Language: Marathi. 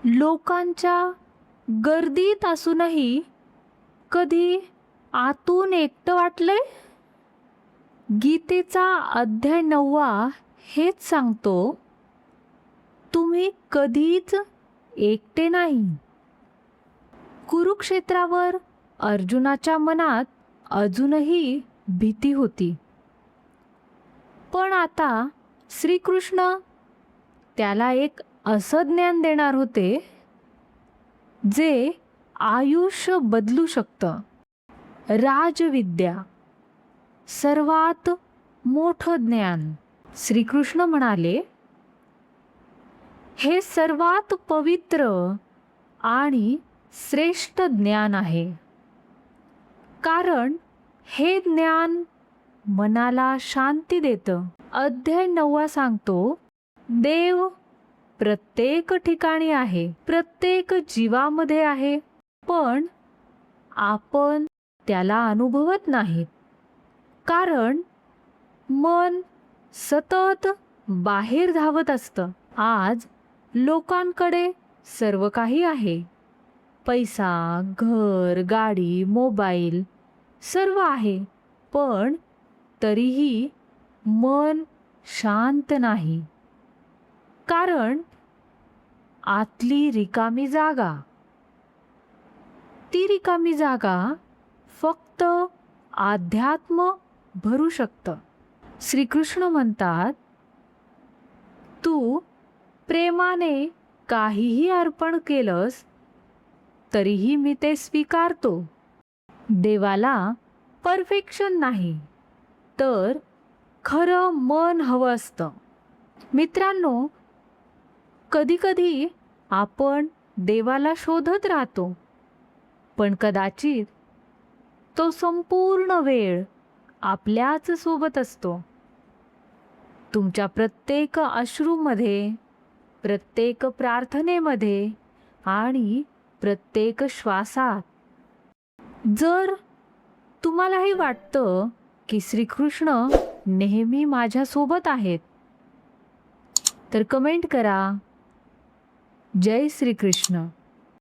लोकांच्या गर्दीत असूनही कधी आतून एकटं वाटलंय? गीतेचा अध्याय 9 हेच सांगतो, तुम्ही कधीच एकटे नाही. कुरुक्षेत्रावर अर्जुनाच्या मनात अजूनही भीती होती. पण आता श्रीकृष्ण त्याला एक असं ज्ञान देणार होते जे आयुष्य बदलू शकतं. राजविद्या, सर्वात मोठं ज्ञान. श्रीकृष्ण म्हणाले, हे सर्वात पवित्र आणि श्रेष्ठ ज्ञान आहे, कारण हे ज्ञान मनाला शांती देतं. अध्याय 9 सांगतो, देव प्रत्येक ठिकाणी आहे, प्रत्येक जीवामध्ये आहे, पण आपण त्याला अनुभवत नाहीत, कारण मन सतत बाहेर धावत असतं. आज लोकांकडे सर्व काही आहे, पैसा, घर, गाडी, मोबाईल सर्व आहे, पण तरीही मन शांत नाही, कारण आतली रिकामी जागा. ती रिकामी जागा फक्त अध्यात्म भरू शकतं. श्रीकृष्ण म्हणतात, तू प्रेमाने काहीही अर्पण केलंस तरीही मी ते स्वीकारतो. देवाला परफेक्शन नाही, तर खरं मन हवं असतं. मित्रांनो, कधीकधी आपण देवाला शोधत राहतो, पण कदाचित तो संपूर्ण वेळ आपल्याच सोबत असतो. तुमच्या प्रत्येक अश्रूमध्ये, प्रत्येक प्रार्थनेमध्ये आणि प्रत्येक श्वासात. जर तुम्हालाही वाटतं की श्रीकृष्ण नेहमी माझ्यासोबत आहेत, तर कमेंट करा. जय श्रीकृष्ण.